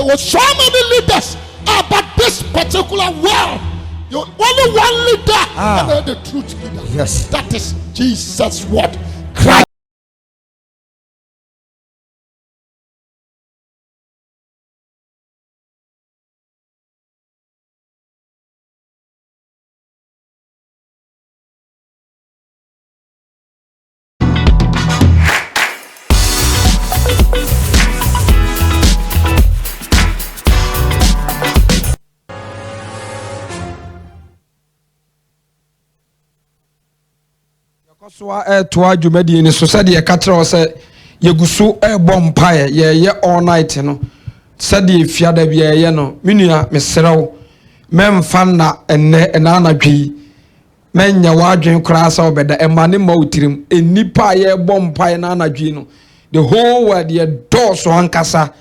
There were so many leaders, but this particular world, only one leader, and the truth leader. Yes. That is Jesus' word. Christ. So toa dwumadi ni so sɛ de yɛka kyerɛ wo sɛ yɛgusu ɛbɔ mpae yɛyɛ all night no sɛ de fiada bi yɛyɛ no menua meserɛw memfa na ɛnɛ anadwi menya wadwen koraa sɛ wobɛda ɛma ne ma wotirim enipa yɛbɔ mpae na anadwi no the whole world yɛdɔɔ so ankasa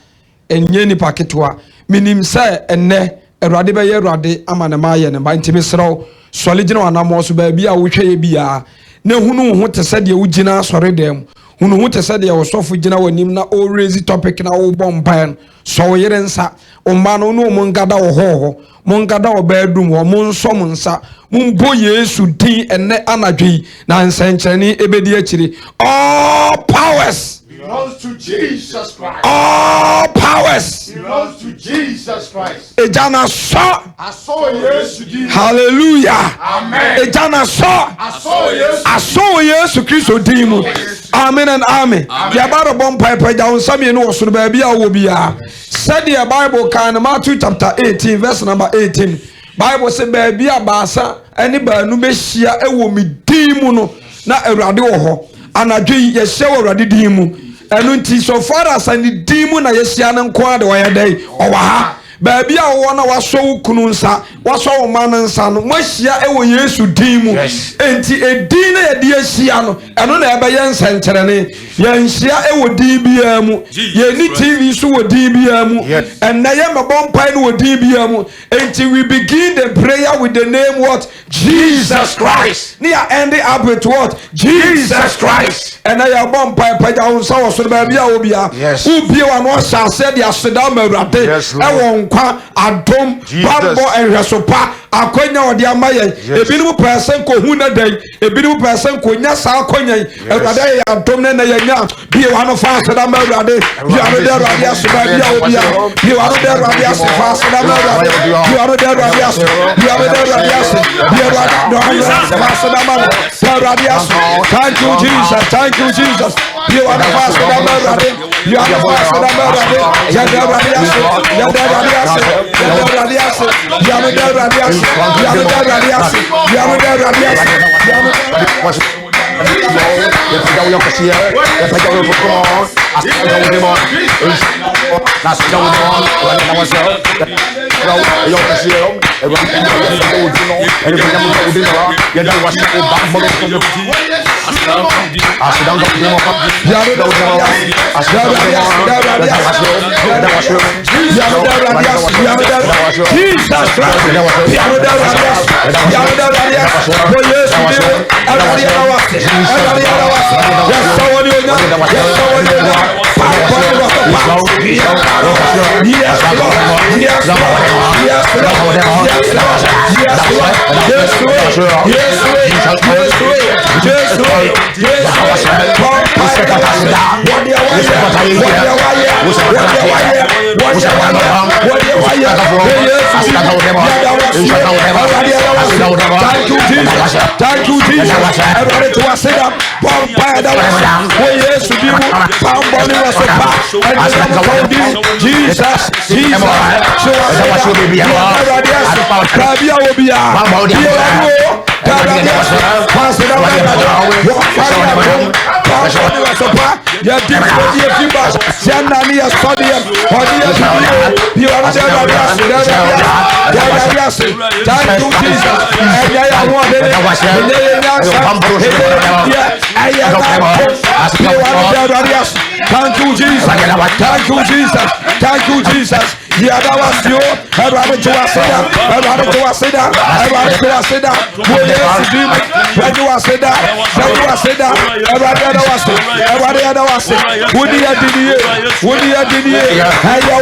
ɛnyɛ nipa ketewa menim sɛ ɛnɛ Awurade bɛyɛ Awurade ama ne ma yɛ ne ba nti meserɛw sɔle gyina wanamɔ so baabi a wohwɛ yɛ biara na hunu ho te sɛ deɛ wogina asɔre dɛm hunu ho te sɛ deɛ wɔsɔfo gyina w'anim na o raise topic na wo bɔ mpae no sɔ wo yere nsa ɔma no no mo ngada wɔ hɔ mo ngada wɔ bɛɛdum wɔ mo nsɔ mo nsa mo mbɔ Yesu din ɛnɛ anadwi na nsɛnkyerɛnne ebedi akyiri all powers Belongs to Jesus Christ. All powers Belongs to Jesus Christ. Ejana so. I saw Yesu. Hallelujah. Amen. Ejana so. I saw Yesu. I saw Yesu Christo dimu. Amen and amen. Ya baro bom pipe down some you know so baby a wo bia. Said the Bible can Matthew chapter 18 verse number 18. Bible say baby a basa any ba no behia e wo me dimu no na Awurade wo ho. Anadwi ye hye wo Awurade dimu. Enu nti so far as ani dimu na yesia ne nko ade wo yedai owa ha baabi a wo na waso wo kunu nsa waso wo man nsa no mahia e wo Yesu dimu enti edin na ye de ahia no eno na ebe ye nsenkyerene ye nhia e wo din bia mu ye ni TV so wo din bia mu en na ye mebom pai no wo din bia mu enti we begin the prayer with the name what Jesus Christ ni end up with what Jesus Christ and I am bomb pai pai ja unsa wo so baabi a wo bia ubie wa no sha said ya seda ma Awurade e wo nkwa adom bambo enhwesopa akonya odi amaye ebinim person ko hu na dai ebinim person ko nya sa akonya Awurade ya adom na na nya bie wa no fa seda ma Awurade bie wa no de Awurade aseda bia wo bia bie wa no de Awurade aseda seda ma Awurade bie wa no de Awurade aseda bie wa no de Awurade aseda bie wa no de aseda ma Awurade. Thank you Jesus, thank you Jesus. You are the first of the Awurade. You are the first of the Awurade. You are the Awurade. You are the Awurade. You are the Awurade. You are the Awurade. You are the Awurade. You are the Awurade. Thank you, Jesus. Everybody to us, sit up. Jesus, thank you, Jesus. Thank you, Jesus. Thank you, Jesus. Yada was you. Everybody to us, everybody to us, everybody to us. When you are said that, everybody other was it. Everybody other was it. Would you did you? Would you did you? Hey, you are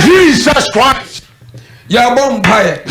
Jesus Christ. Yeah, bombay.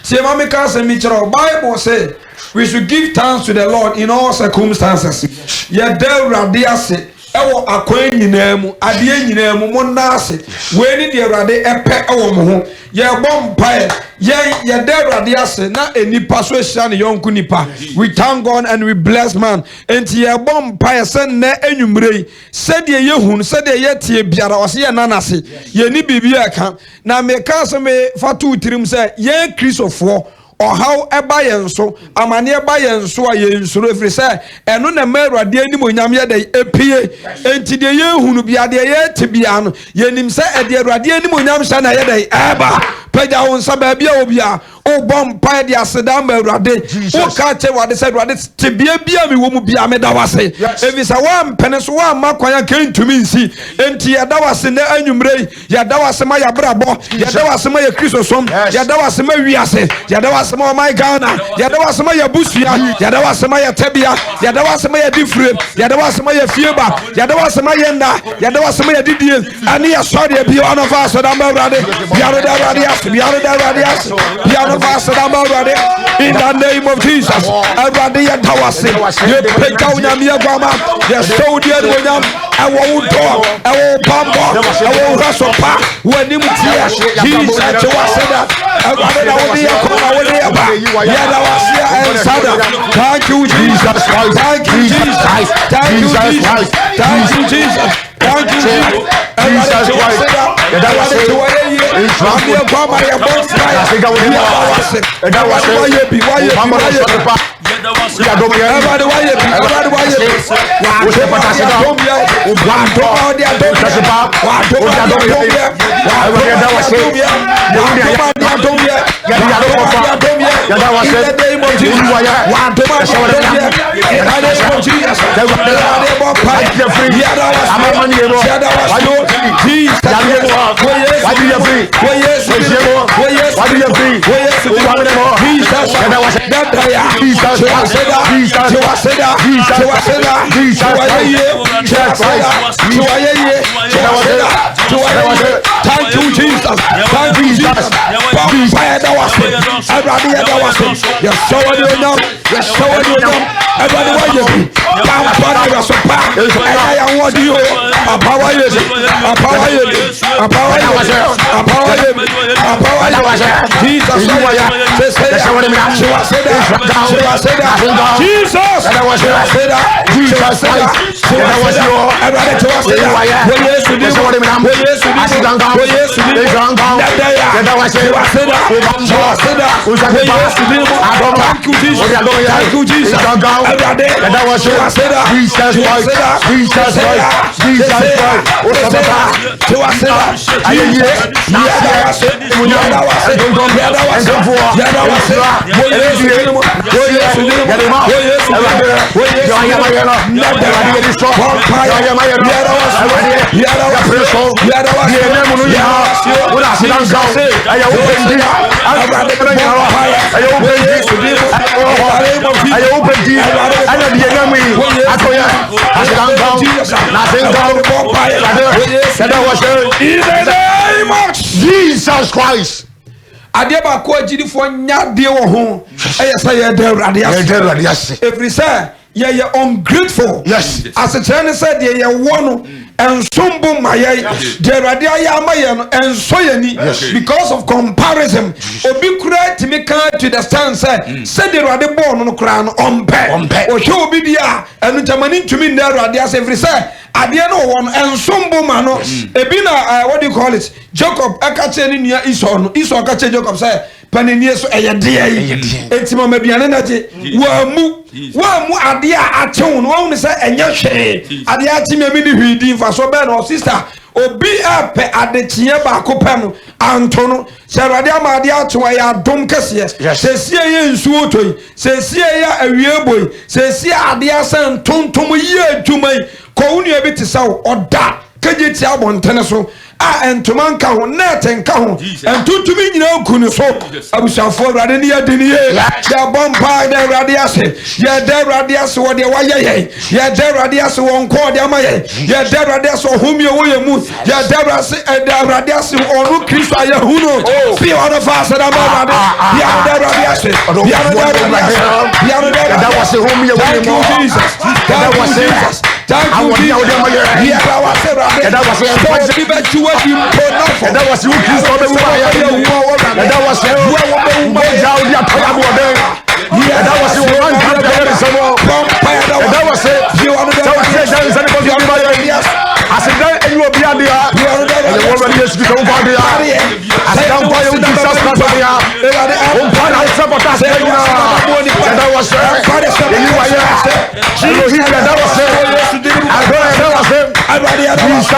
See, Mammy Cousin Mitchell, Bible say we should give thanks to the Lord in all circumstances. Yeah, there radiase. Ewo akwan nyinaa mu ade nyinaa mu monase we ni de awrade epe ewo mo ho ye bompae ye de awrade ase na enipa so ehia ne yonku nipa. We thank God and we bless man. Enti ye bompae se na enwumrei se de ye hun se de ye tie biara o se ye nanase ye ni bibia ka na me ka so me fatu tirim se ye Christopher or how eba yenso amane eba yenso a yensuro efiri se eno na mawrade ani monyam ye de epie enti de ye hunu bia de ye tibia no yenim se e de awrade ani monyam sha na ye de eba pagya won sa ba bia obia o bom pa de aseda mawrade o ka che wade se awrade tibia bia mi wo mu bia me da wase evi sa wa mpene so wa makwanya kentumi nsi enti ya da wase na anwumrei ya da wase ma ya brabo ya da wase ma ya Kristo som ya da wase ma wiase ya da wase ma my Ghana ya da wase ma ya busia ya da wase ma ya tabia ya da wase ma ya difre ya da wase ma ya fieba ya da wase ma yenda ya da wase ma ya didie ani ya sori bi on of us da mawrade ya da radias ya da radias ya da wase da mawrade in the name of Jesus awrade ya da wase ye peka unyam ya gwama ya saudi ya unyam awo udo awo pambo awo rasopa wani mutia Jesus to wase da awrade da wodi ya ko wodi ya ba ya da wase ya sada. Thank you Jesus Christ. Thank you Jesus Christ. Thank you Jesus. Thank you Jesus. Thank you Jesus Christ. That was it. Israel Baba ya boss guy. I think I would have. That was it. Why we are going everybody why you Thank you, Jesus. Thank you, Jesus. You're showing you enough. You're showing you enough. Everybody, why you be? I want you. A power you. A power you. A power you. A power you. A power you. Jesus. Jesus Christ. adeɛ baako agyidifo nya adeɛ wɔ ho ɛyɛ sɛ yɛda Awurade ase ɛfiri sɛ yɛyɛ ungrateful. Yes. Asekyerɛ ne sɛ deɛ yɛwɔ no nsombo ma yɛn deɛ Awurade ayɛ ama yɛn no ɛnsɔ yɛn ni because of comparison. Obi kura timi kan to the stand sɛ sɛdeɛ Awurade bɔɔ no koraa no ɔmpɛ ɔhwɛ obi bi a ɛno ntamani ntumi nda Awurade ase ɛfiri sɛ adeɛ no wɔ no nsombo ma no ebi na what do you call it, Jacob ɛka kyerɛ ne nua Esau no, Esau ka kyerɛ Jacob sɛ panenie so ɛyɛ deɛ yi eti mama aduane na gye wɔamu adeɛ a atew no wɔn sɛ ɛnyɛ hwee adeɛ ate mi ni hwee di nfa so bɛɛ no sister obi apɛ adekyeɛ baako pɛ no anto no sɛ Awurade ama adeɛ atew ɛyɛ adom kɛseɛ sɛsie yɛ nsuo tɔ yi sɛsie yɛ awie bɔ yi sɛsie adeɛ asɛ ntontom yie adwuma yi kɔwunua bi te sɛ ɔda kegye tia abɔntene so a ntoma nka ho net nka ho ntutumi nyina kunu so abusuafo Awurade ne yɛ dini ye ya bompa da Awurade ase ya da Awurade ase wo de wayɛ yɛ ya da Awurade ase wo nko de ama yɛ ya da Awurade ase ohumi wo yɛ mu ya da Awurade ase onu Kristo ayɛ hu no bi ono fa ase da Awurade ya da Awurade ase ya da Awurade ase ya da wase humi yɛ wo mu Jesus da wase thank you Jesus ya da wase Awurade da wase what you put up for. That was you kiss for the woman. That was you. That was you one time. That was it. You are the I said that you will be on the and the woman is to go on the I said don't buy you Jesus Christ on the that was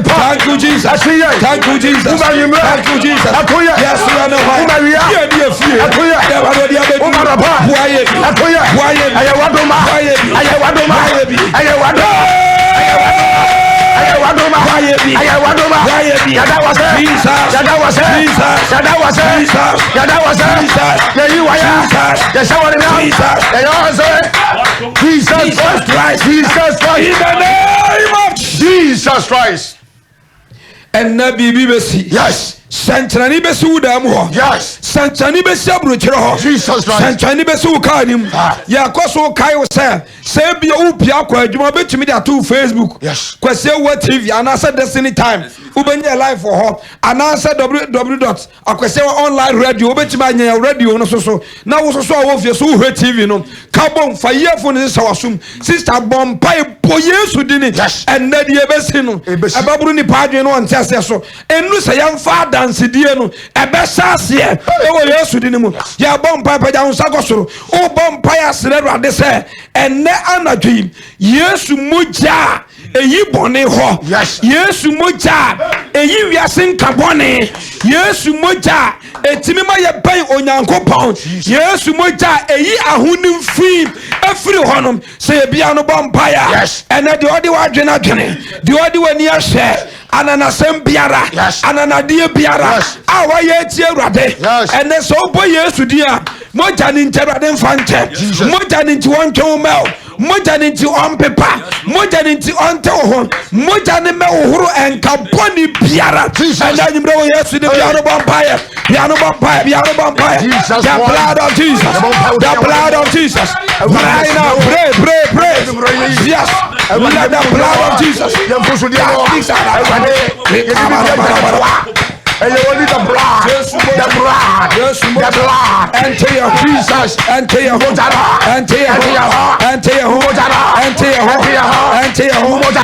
Thank you, Jesus. Thank you, Jesus. Thank you, Jesus. Yes, Jesus Christ. And Nabi Bibesi. Yes. Sanchani besu da mu ho. Yes. Sanchani besi abrochire ho. Jesus Christ. Sanchani besu ka nim. Ya kwaso kai wo se bia wo pia kwa adwuma betumi da to Facebook. Yes. Kwase wo TV anasa Destiny Time. Ubenya live for ho. Anasa www.akwase online radio betumi anya radio no so. Na wo so wo fie so wo TV no. Kabon fa yefo ne se wasum. Sister Bompai po Yesu dini. Yes. And na die besi no. Ebaburu ni paadwe no onte ase so. Enu se yam fa dansidie no ebesase e wo Yesu dini mu. Ya Bompai pa ja unsakosoro. O Bompai asere Awurade se enne anadwi Yesu moja eyi bone ho. Yes. Yesu moja eyi wiase nka bone. Yesu moja etimi ma ye ban Onyankopon. Yesu moja eyi ahonim fi afiri honom se bia no Bompai. Yes. Ene de odi wadwene adwene de odi wani ahwe ananasem biara ananade biara awa ye tie Awurade ene so bo Yesu dia moja ni nche Awurade mfa nche moja ni nche wontwe mel moja ni nti ompepa moja ni nti onte ho moja ni me ohuru enka boni biara enda nyimre wo Yesu de biara bompaye the blood of Jesus right now pray yes let the blood of Jesus and you only the blood, enter your Jesus, enter your home, enter your home, enter your home, enter your home, enter your home, enter your home, the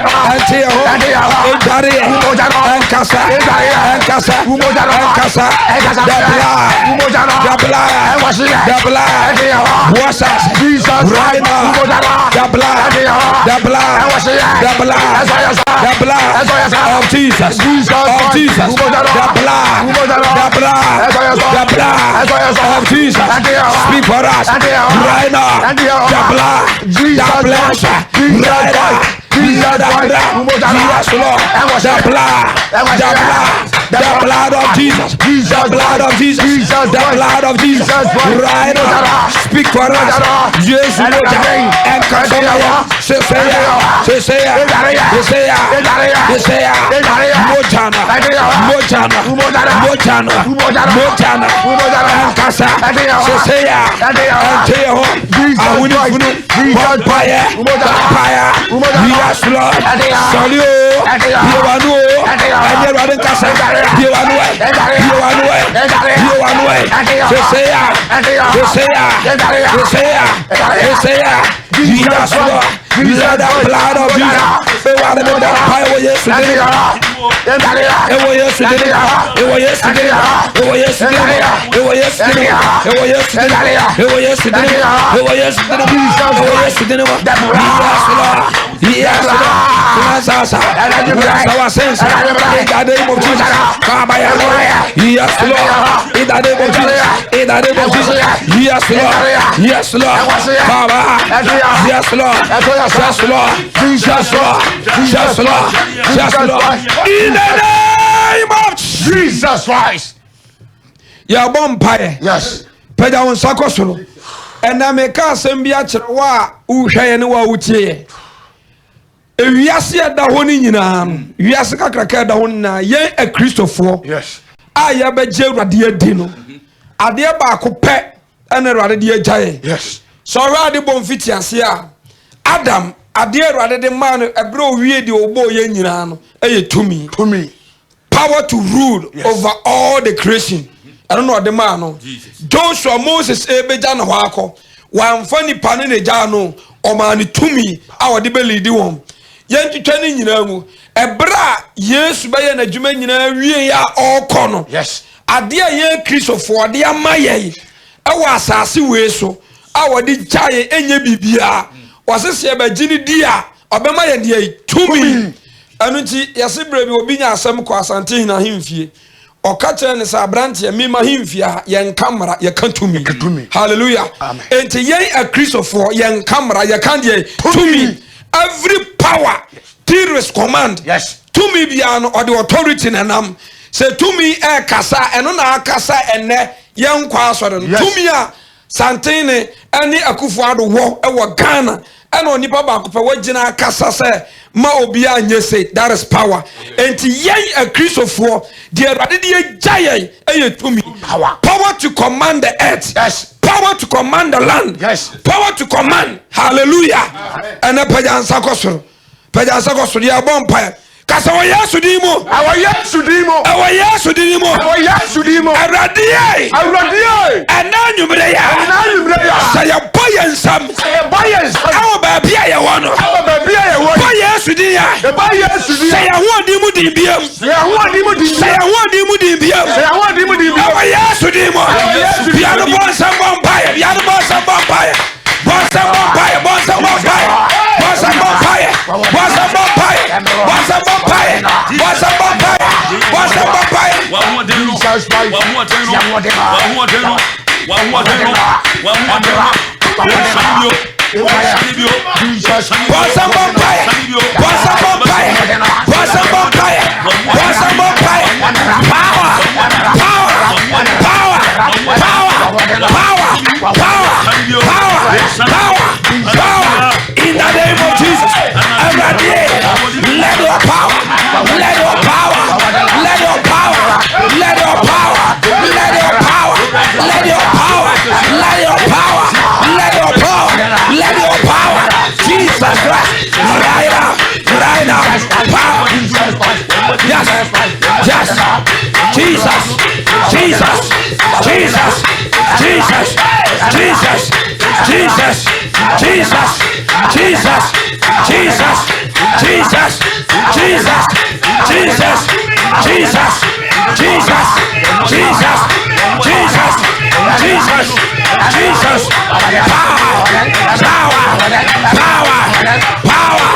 blood, wash us, Jesus, right now, the blood of Jesus, the blood of Jesus, speak for us right now. The blood, the blood of Jesus, the blood of Jesus, the blood of Jesus, right now. Speak for us, Jesus, and in the name of Jesus Christ. Ya bompaye. Yes. Peda won sakosoro. Ena meka asem bia kire wa uhweye ne wa utie. Ewiase da ho ni nyina no. Wiase kakraka da ho na yen a Christopher. Yes. Aya be je Awurade adi no. Ade ba ko pe ena Awurade de agyaye. Yes. So Awurade bomfiti ase a Adam ade Awurade de man ebro wie de obo ye nyina no eye tumi. Power to rule over all the creation. I don't know the man no. Joshua Moses ebeja na hwako. Wamfa nipa ne neja no o man tumi a wode be lead won. Yentwetwa ne nyina mu. Ebra Yesu be ye na dwuma nyina wie ya okọ no. Yes. Ade a ye Christopher ade amaye. E wa asase we so a wode gyaye enye bibia. Wasese e ba gini dia obema ye de tumi. Anu nti yase bra bi obi nya asem ko asante na himfie. Okache ne sa branche mima himfia yen kamera ye kan tumi. Hallelujah. Enti yen a Christopher yen kamera ye kan de tumi. Every power terrorist command. Yes. Tumi bia no or the authority nanam. Say tumi kasa eno na kasa enne yen kwa asore no. Tumi a santene ene Akufo-Addo wo e wo Ghana. Eno nipa ba ko pe wagina kasa se ma obi anye say that is power. Enti yen a Christopher the Awurade de agyaye eye tumi. Power to command the earth. Yes. Power to command the land. Yes. Power to command. Hallelujah. And a pajansa kosoro. Pajansa kosoro ya bompa. Kasa wa Yesu dimo. Our Yesu dimo. Our Yesu dimo. Our Yesu dimo. Awurade. Awurade. Ananyumre ya. Saya boyen sam. Awo ba bia ye wono. Boy Yesu di ya. Saya ho dimu di biam. Saya ho dimu di biam. Our Yesu dimo. Bia no bon sam bompa. Bia no bon sam bompa. Bon sam bompa. Bon sam bompa. Bon sam bompa. Bon sam bompa. Bon sam bompa. Bon sam bompa. Bon sam bompa. In Jesus, Jesus, Jesus, Jesus, Jesus, Jesus, Jesus, Jesus, Jesus, Jesus, Jesus, Jesus, Jesus, power, power, power, power,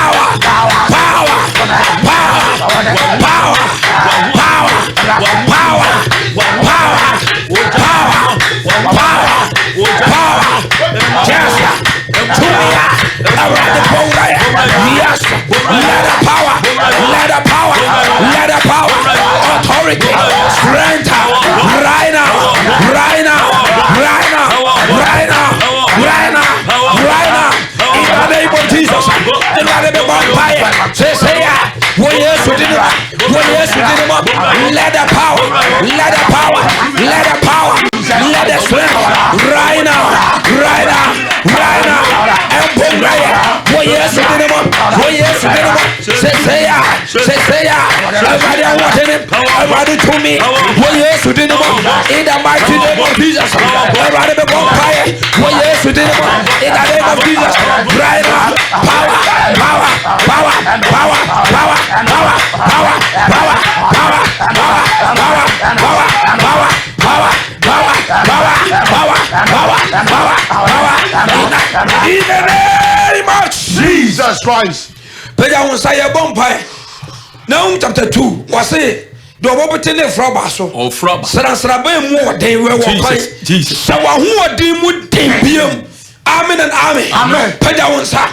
power, power, power, power, power, power, yes, around the power, yes, let the power, authority, strength, right now, right now, right now, right now, right now, right now, in the name of Jesus, in the name of fire, say yeah, let the power, let the power, let the power, let the strength, right now, right now, right now, and boom, right now, say yeah, everybody wanting him, everybody to me, in the mighty name of Jesus, everybody be on fire, in the name of Jesus, right now, power, power, power, power, power, power, power, power, power, power, power, in the name of Jesus Christ. Peja won say bompire. Now chapter 2 was say do obotene froba so. Oh froba. Sra ba mu odin we wo kai. Jesus. So wa hu odin mu den biem. Amen and amen. Amen. Peja won sa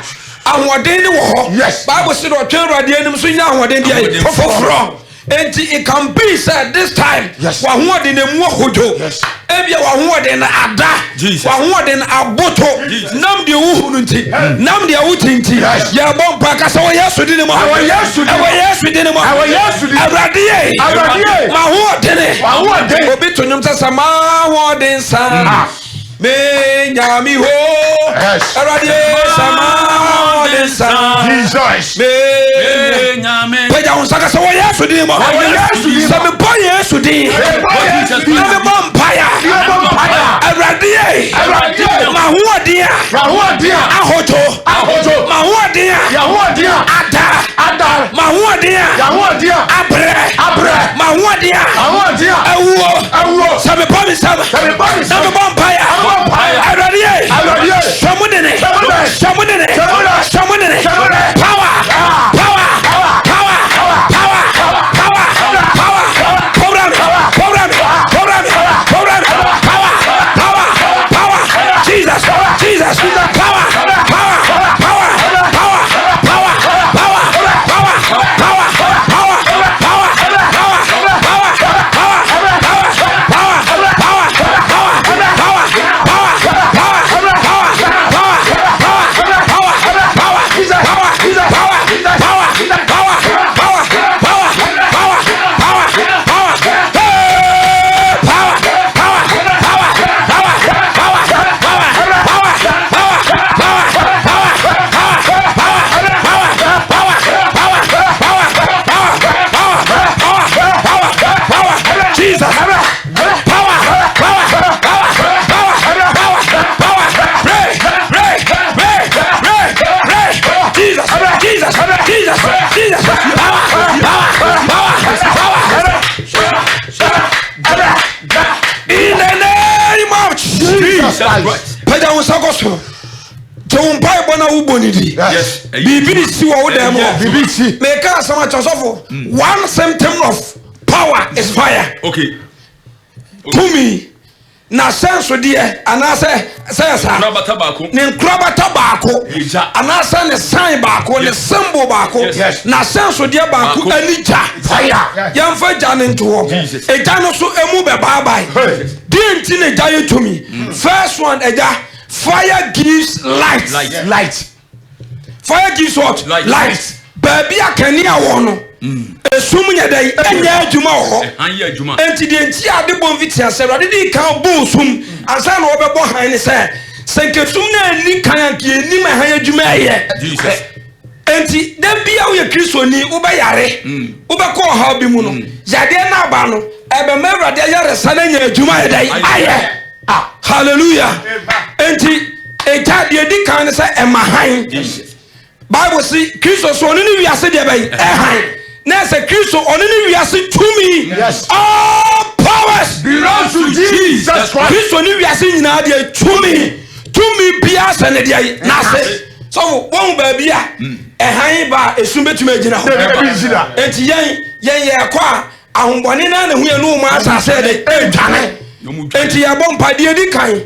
ahoden ni wo ho. Yes. Bible say do twen rade anim so nya ahoden dia foforo. And it can be said this time. Yes. Wa hu odin mu hojo. Yes. Ebia wa hu odin na ada. Jesus. Wa hu odin aboto. Nam de wo hunu nti. Nam de wutinti. Yes. Ya bompa ka so Yesu di ne mo. Yesu di ne mo. Awurade ma hu odin. Obi to nyum sasa ma hu odin sa. Me nyami ho. Yes. Awurade sama odin sa. Jesus. Me nyami. Peja on saka so Yesu di ne mo. Sa me bo Yesu di. Na me bompaya. Awurade ma hu odin. Ahoto. Ma hu odin. Ada. Ma hu odin. Abre. Ma hu odin. Ewo. Sa me bo mi sama. Na me bompaya. Awurade. Shamudene. Power. Jesus, power. In the name of Jesus Christ. Peja won sakoso. Ton Bible na ubonidi. Yes. Bibi si wo dem. Bibi si. Make us some chosofo. One symptom of power is fire. Okay. To me. Na senso de anase sensa. Krabata baako. Ne krabata baako. Anase ne sign baako, ne symbol baako. Yes. Na senso de baako anija. Fire. Yamfa jane nto ho. Eja no so emu be bye bye. Di nti ne jaye to me. First one eja, fire gives light. Light. Fire gives what? Light. Baby akani awo no. Esum nya dai enya adwuma ho. Anya adwuma. Enti de nti ade bom fitia se rade di kan bo sum. Ansa na obebo han ne se senkesum na ani kan anke ani ma han adwuma ye. Jesus. Enti da bia wo ye Kristo ni wo be yare. Wo be ko ha bi mu no. Yade na ba no ebe me rade yare sa na nya adwuma ye dai aye. Hallelujah. enti eja de di kan say emahan Bible say Kristo so oni ni wiase de bay ehan na say Kristo oni ni wiase tumi Yes. all powers belongs to Jesus Christ. Kristo ni wiase nyina de tumi bia se ne de na say so won ba bia ehan ba esum betuma agina ho enti yen ye kwa ahombone na ne hu ye no mu asase de edwane enti ya bompa de di kan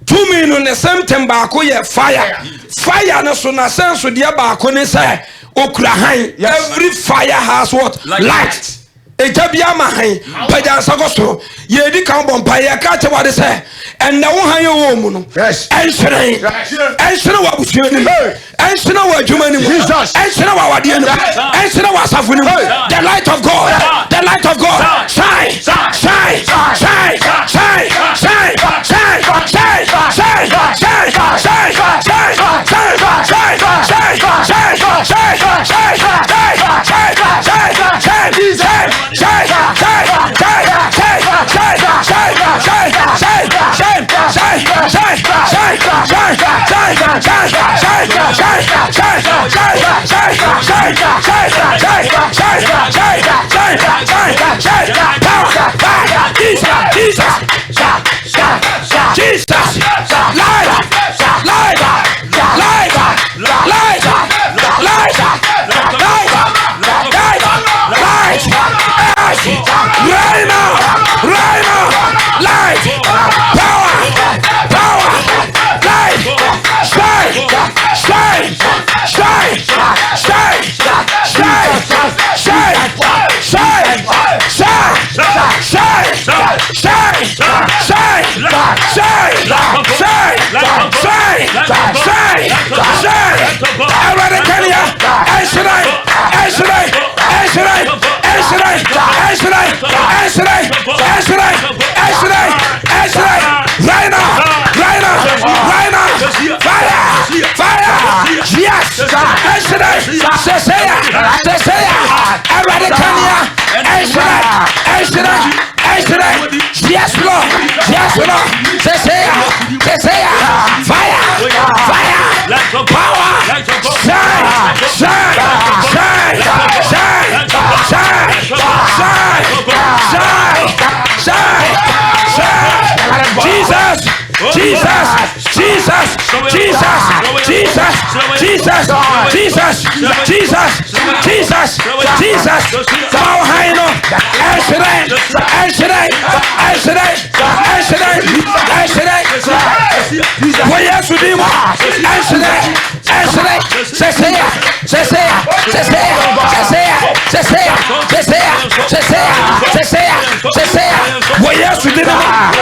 tumi no ne semtem ba ko ye fire no so na senso de ba ko ne say okura han every fire has what light eja bia ma han paja sagoso ye di kan bompa ye ka che wade say and na wo han ye wo mu no enhwere wa busuo ni enhwere wa adwuma ni enhwere wa wade ni enhwere wa asafo ni the light of God shine shine shine shine shine shine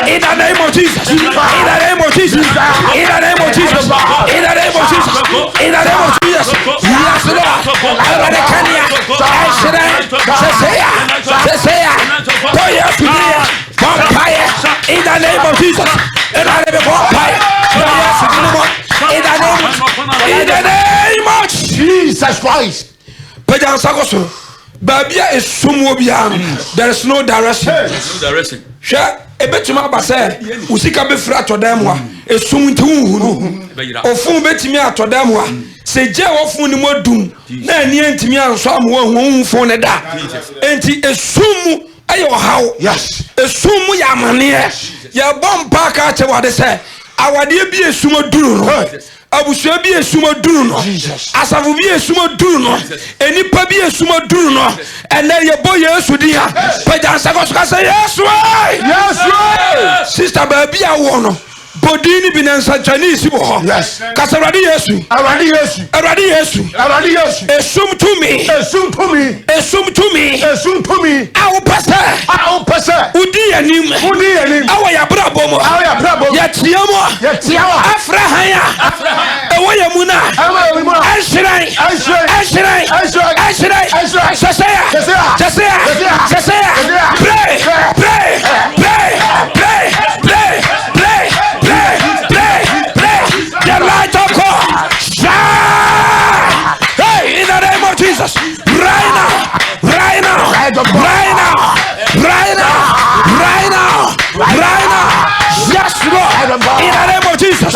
in the name of Jesus, in the name of Jesus, in the name of Jesus, in the name of Jesus, in the name of Jesus. Yes, Lord. In the name of Jesus, in the name of Jesus Christ. There is no direction. Ebetuma abase usika be fra todam wa esum nti hunhunu ofun betimi atodam wa seje ofun ni modum na ani antimi anso amwo hunfun ne da enti esum ayo hawo Yes. esum ya mane ya bompa ka che wade se awade bi esum duru no abusua bi esum duru no asafu bi esum duru no enipa bi esum duru no ene ye boy Yesu di ha paja sakoso ka say Yesu sister baby awo no bodini bi na Chinese bo ho kasarade Yesu arade Yesu esum tumi awo pese udi anim awo ya brabo mo ya tiamo afra haya ewo ya muna ashrai sesea pray the light of God shine. Hey, in the name of Jesus, right now, yes, Lord, in the name of Jesus,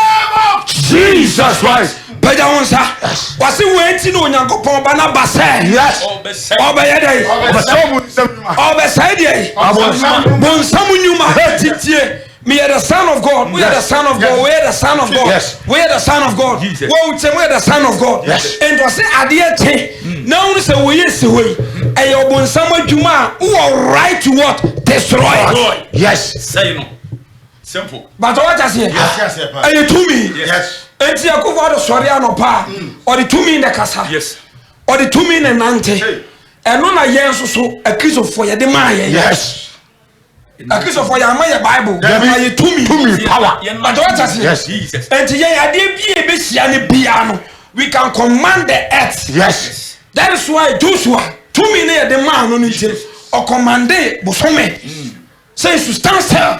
That's right. Pagya wo nsa. Wase wenti no Onyankopɔn ba na ba sɛ. Yes. Obɛyɛ dɛ. Obɛsɛ dɛ. Bonsam nnwuma titie. Me are the son of God. We are the son of God. We are the son of God. Yes. We are the son of God. Jesus. We are the son of God. Yes. And to say adeɛ te. Now we say we yes we. Ɛyɛ bonsam adwuma who are right to what? Destroy. Yes. Say no. Simple. But what I say? Yes. Ɛyɛ tumi. Yes. Enti akufo ado sɔre anɔpa. Ɔde tumi ne kasa. Yes. Ɔde tumi ne nante. Ɛno na yɛn nso so akristofoɔ yɛde maa yɛn. Yes. Akristofoɔ yɛn ama yɛ Bible. Ɛyɛ tumi. Power. But what I say? Yes. Jesus. Enti yɛn adeɛ bi ebehyia ne bia no. We can command the earth. Yes. That is why Joshua tumi ne yɛde maa no nti ɔkɔmande bosome. Say to stand still.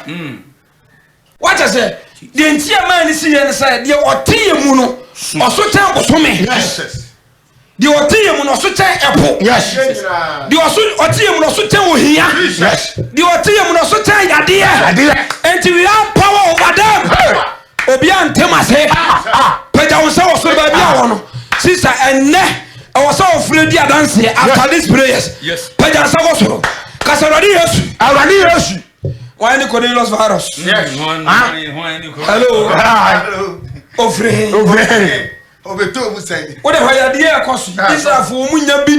What I say? The entire man is here and said, "The Otiye Muno, or so tell Bosome." Yes. The Otiye Muno, so tell Apple. Yes. The Otiye Muno, so tell Ohia. Yes. The Otiye Muno, so tell Yadia. Idea. And we have power over them. Obian Temase. But I was so baby. Sister, and I was so afraid of dancing after these prayers. Yes. But I was so. Casaradius. Yes. Why any Cornelius virus? Yes. Hello. Hello. Ofre. Obeto musai. What the hell idea cost? This are for Munya bi.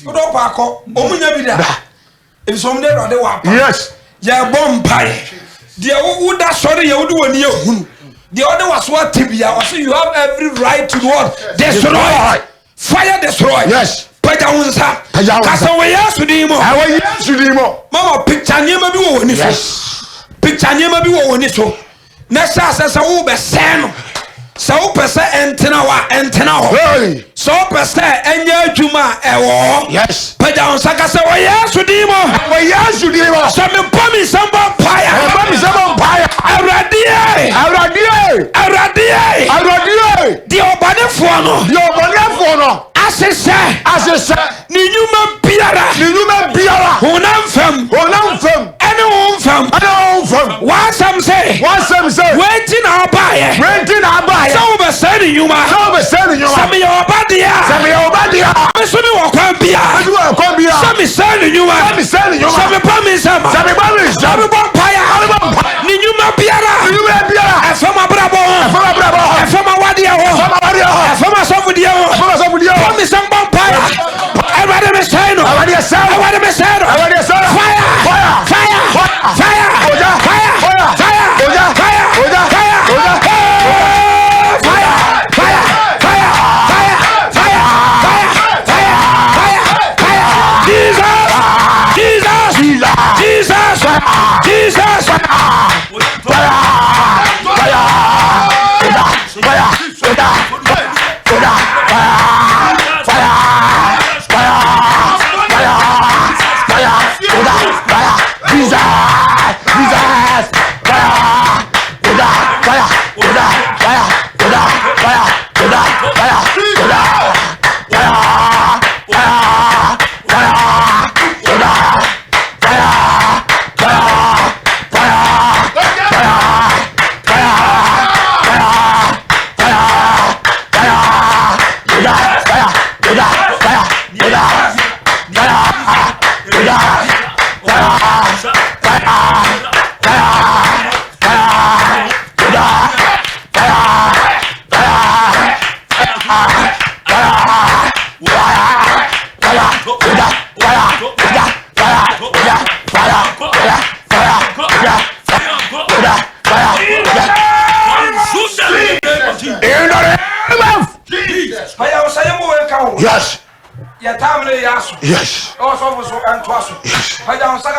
What up, Paco? Omunya bi da. If some day or they were. Yes. Ya bomb pie. The would that sorry you do when you. The other was what tibia. Also, you have every right to what? Destroy. Fire destroy. Yes. Pajaunsa. Kasa we yes to demo. I will yes to demo. Mama picture nyema bi wo ni so. Yes. Picture nyema bi wo ni so. Na sa wo be sen. Sa wo pese entena ho. Hey. So pese enya adwuma ewo. Yes. Pajaunsa kasa we yes to demo. I will yes to demo. So me promise somebody fire. Awurade. Di obanefo no. Asese. Ni nyuma biara. Honam fam. Ene fam. Wasam say. Waiting our buyer. So be say ni nyuma. Sami obadia. So me wakwan bia. Sami say ni nyuma. Sami promise sama. Sami bonfire. Ni nyuma biara. Efama brabo. Efama wadia ho. Efama sofudia ho. Promise some bonfire. Everybody be saying no. Everybody be saying no. Yes. Yes. Also, and Twasso. I don't say,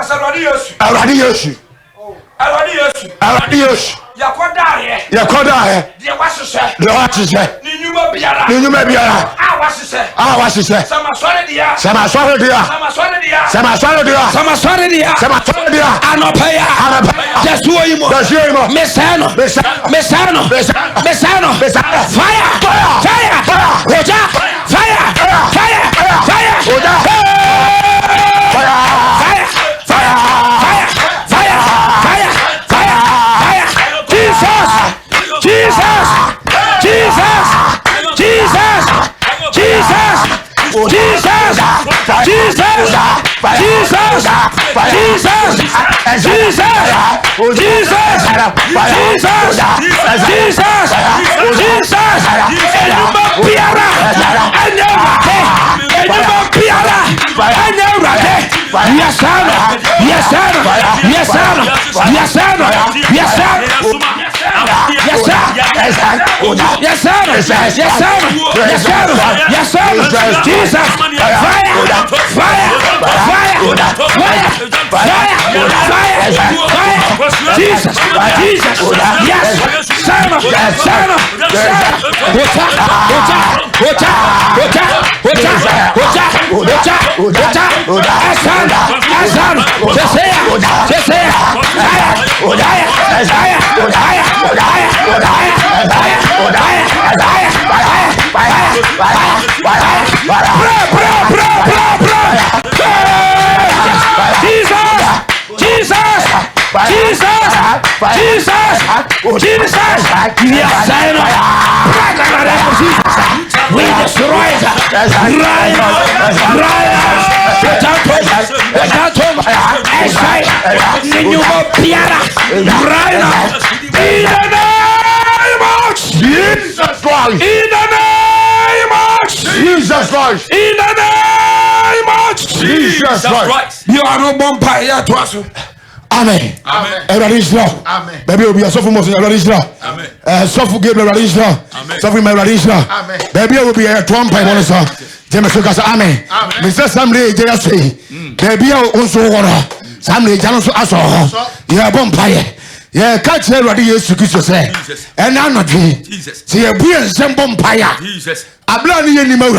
Yakoda. The watch is there. Ninuma Biara. I was to say. Sama just who you Messano. Jesus. You are no bumpire to us. Amen. Everybody is now. Baby, we are so famous. Everybody is now. So forgive everybody is now. So forgive everybody is now. Baby, will be a Trump. I want to say, James Lucas. Amen. Mr. Someday, they say, baby, also water. Someday, Janus also. You are bumpire. Yeah, catch everybody used to say, and I'm not Jesus. See a beer, some bumpire. Jesus. I blame you anymore.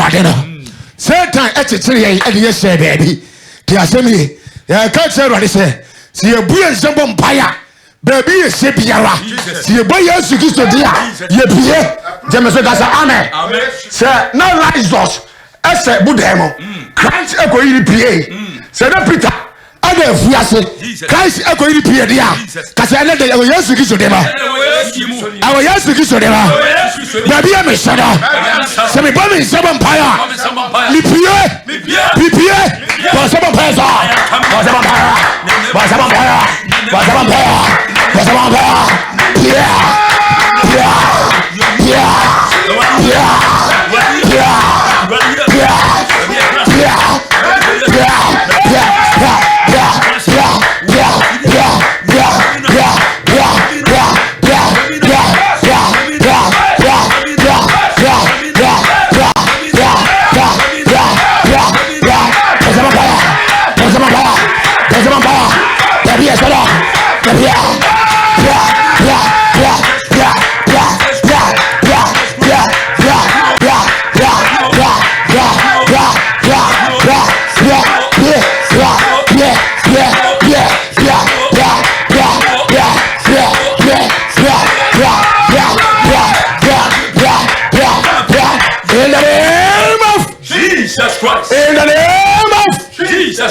Certain at the tree, and yes, say, baby. The assembly, yeah, catch everybody say. See a boy and some bumpire, baby, a sepiara. See a boy, yes, you to dear. Ye Pierre, James Lucas. Amen. Sir, no lies us. As a Budemo, Christ echo PA. Said Peter. Other Fiasse, Christ echo PA. Casana, our yes, you to them. Our yes, you to them. Baby, I'm a shadow. Some bomb is some empire. PPA, for some empire.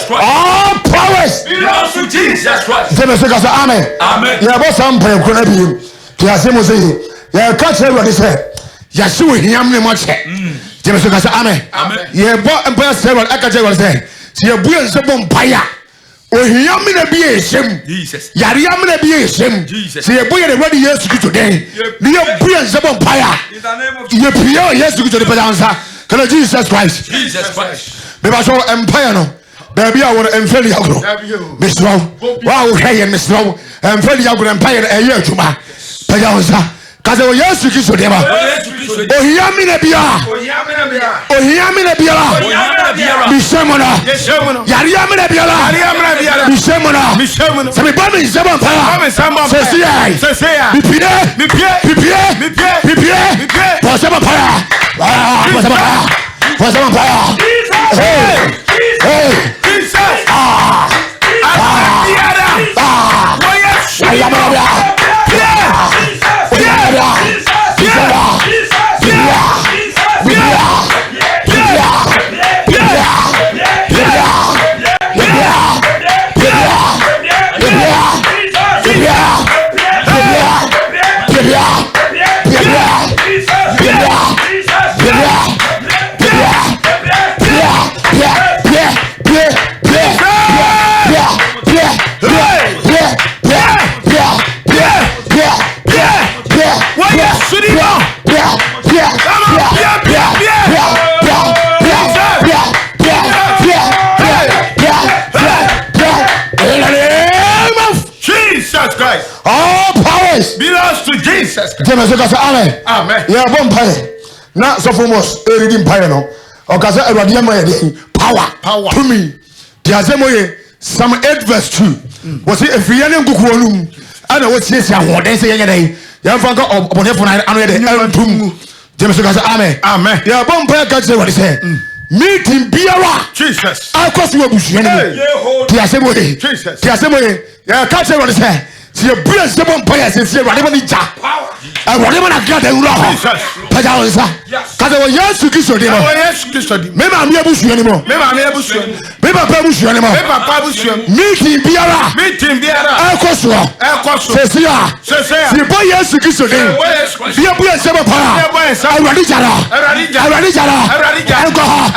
All powers belongs to Jesus Christ. Amen. Amen. Yeah, but some people couldn't be. Yeah, some say, yeah, catch everybody say, Yeshua, he am the much. Amen. Amen. Yeah, but empire several. I catch everybody say, see a boy and some bumpire. Oh, he am in a be a shame. Jesus. Yari am in a be a shame. Jesus. See a boy and ready years to today. Be a boy and some bumpire. In the name of Jesus. You're yes to go to the answer. Can I Jesus Christ? Jesus Christ. Maybe I saw empire no. Baby, I want to enfill you. Miss Row. Wow, hey, Miss Row. Enfill you empire a year to my Payanza. Because I was yes to kiss them. Oh, Yamina Bia. Oh, Yamina Bia. Bishamona. Yariamina Bia. Bishamona. Some bomb is seven power. Say, Pipia. For seven power. For seven power. Hey. Yeah. Jesus Christ. All powers belongs to Jesus Christ. Amen. Amen. Yeah, bonfire. Now, so for most, reading fire no. Okay, so power to me. The Psalm 8 verse 2. Was it if you are not going to I know what says what they say yesterday. You have got upon everyone. I know the James Amen. Amen. Yeah, bonfire catch what he said. Meeting Biara. Jesus. I cross you bush. Jesus. Yeah, catch what he said. See a brilliant seven players and see whatever the jack. And whatever I got, they will because I was yes to kiss your dinner. Maybe I'm able to anymore. Maybe I'm able to anymore. Meeting Biara. I cross you. Says the boy yes to kiss your dinner. The boy seven power. I ready Jara. Alcohol.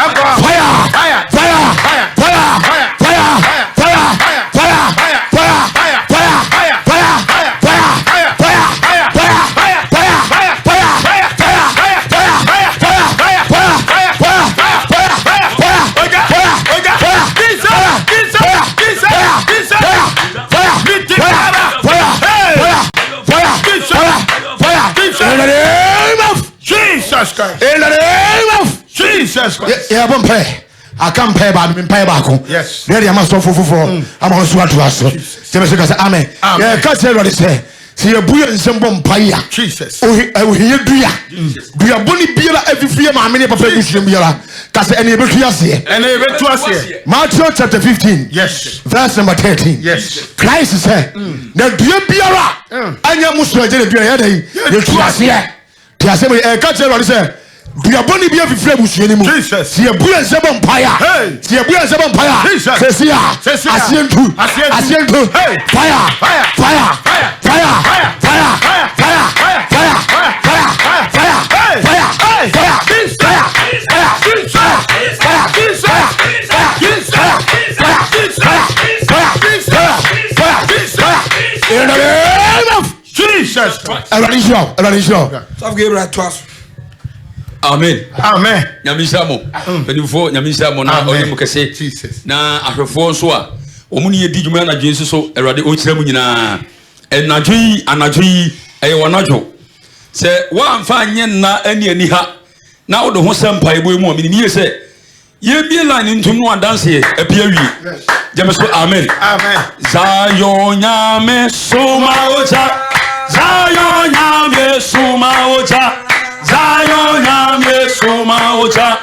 In the name of Jesus Christ. Yeah, I pay. I can't pay back. Pay back. Yes. There I must for. I'm on swat to us. Amen. Yeah, can't say what he say. See a boy in some bumpire. Jesus. Oh, I will hear do ya. Do ya bunny beer every fear my many profession beer. Cause any able to us here. And able to us here. Matthew chapter 15. Yes. Verse number 13. Yes. Christ said, the beer beer. And you must not get a beer. You trust here. Catch what he said. Do you bunny be every flavor anymore? Jesus. See a boy and seven fire. Hey. See a boy and seven fire. Jesus. Says here. I see him too. I see him too. Hey. Fire. Fire. Fire. Fire. Fire. Fire. Fire. Fire. Fire. Fire. Fire. Fire. Fire. Fire. Fire. Fire. In the name of Jesus Christ. Stop giving that to us. Amen. Amen. Nyamisamo. Benifo nyamisamo na oyemu kese. Jesus. Na ahwefo nso a omuni edi dwuma na dwensu so Awurade onkyira mu nyina. Anadwi eye wonadwo. Se wa amfa anye na ani ha. Na wo de ho sempa ebo mu amini niye se ye bi line ntum no adanse apia wi. Jameso amen. Amen. Zayon nyame suma oja. Zayon nyame suma oja. Zayon nyame suma oja.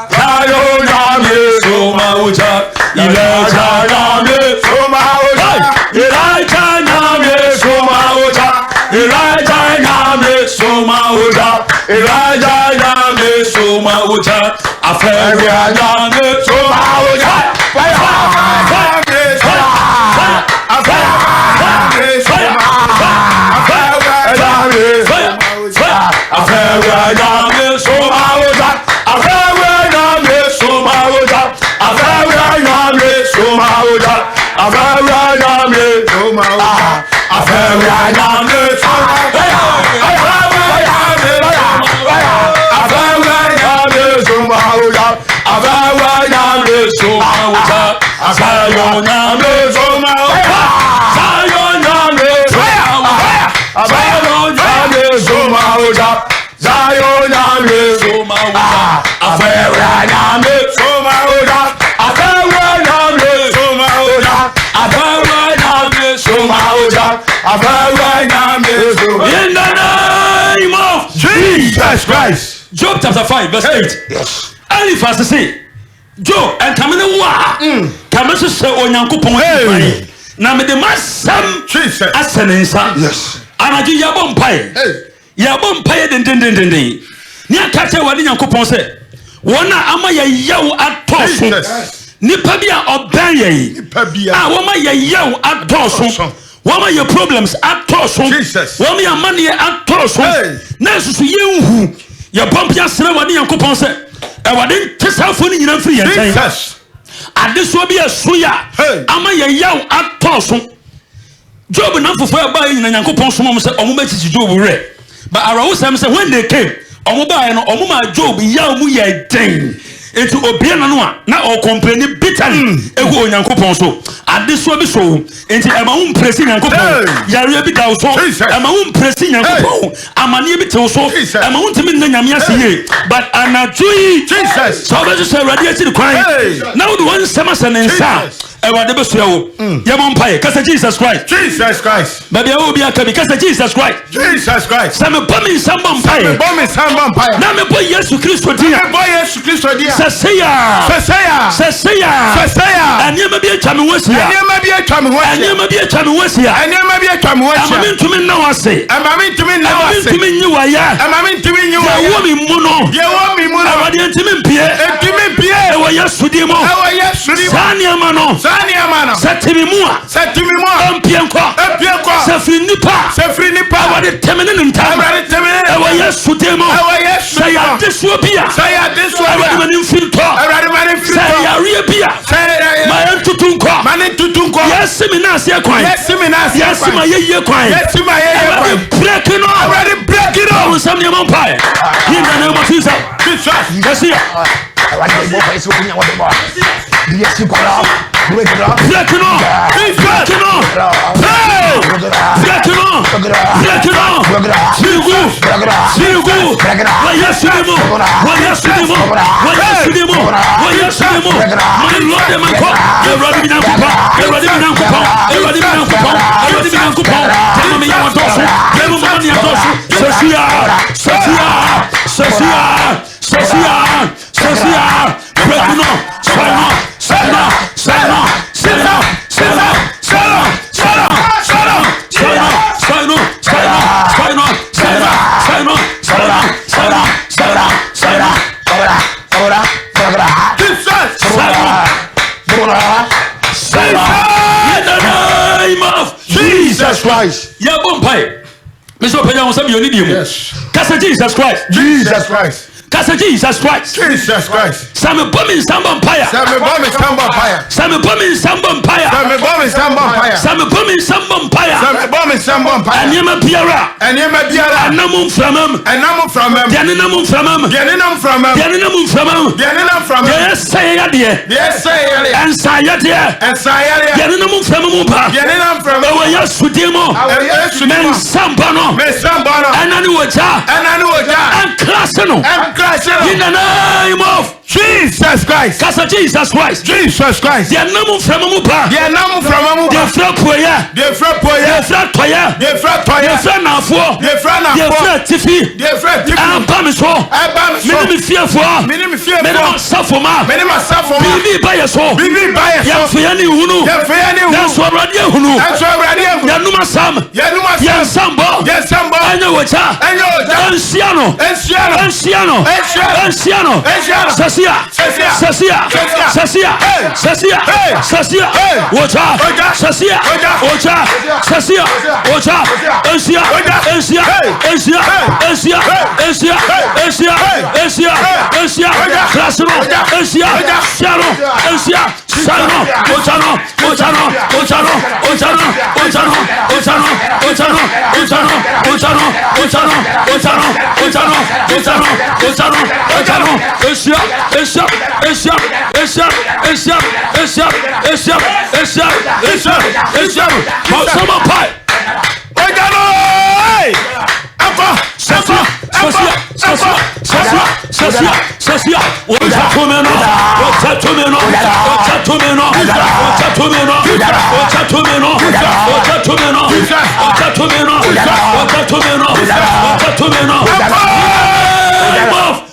Zayon nyame suma oja. Elijah nyame suma oja. Elijah nyame suma oja. Elijah nyame suma oja. Elijah nyame suma oja. Afẹ́rẹ́ nyame suma oja. In the name of Jesus Christ. Job chapter 5 verse 8. Yes. Eliphaz say, Job and kamene wa. Kamese se onyankopon hey. Na me de masam Jesus asenensa. Yes. Anaji yabom pai. Yabom pai den. Ni akache wadi nyankopon se, wona ama yaw atoso. Nipa bia oban ye. Nipa bia. Ah woma yaw atoso. Wama your problems atoso. Jesus. Wama your money atoso. Na susu yenhu. Ya bompia sere wadi nyankopon se, e wadi tesafo ni nyina free yen. Jesus. Adeso bia soya. Ama yaw atoso. Job na fofo ya ba nyina nyankopon so mo se omo ba titi Job re. but around some say when they came omo ba no omo ma Job ya omo ye den enti obiana no a na o complain bitterly egu onyankopon so ade so bi so enti ema wo mpresi nyankopon yare bi da so ema wo mpresi nyankopon amane bi te so ema wo ntimi na nyame asiye but anajui Jesus so be so ready ati kwan na wo do one sema senensa Ewade be suawo ye mompaye kasa Jesus Christ baby awo bi aka bi kasa Jesus Christ sa me bomi samba mpaye na me boy Yesu Kristo dia seseya anyema bi atwa me wosia amami ntumi na wase amami nyi waya ye wo mi mu no ewade ntimi mpie ewo Yesu di mo sani amano Satimimua Empienko Sefrinipa Awade temene ntama Ewa Yesu demo Saya deswobia Awade manimfinto Saya riebia Mayentutunko Yesi minasi ya kwany Yesi mayeye kwany Awade break it on Samni ya mampaye In the name of Jesus Yes ya Break it on. Jesus Christ. Ya bompai. Mr. Penya won say me only dem. Kasa Jesus Christ. Kasa Jesus Christ. Same bomi samba empire. Anyema biara. Anamum framam. Yes say ya de. Ensaya de. Yanamum framam pa. Ewa Yesu demo. Men samba no. Anani woja. And class no. In the name of Jesus Christ. Kasa Jesus Christ. Dia namu framamu pa. Dia fra poya. Dia fra toya. Dia fra nafo. Dia fra tifi. Amba so. Mini fiafo. Mini safoma. Bibi baye so. Ya fiyani hunu. Ya so radio hunu. Ya numa sam. Ya sambo. Anyo wacha. Ensiano. Sasia.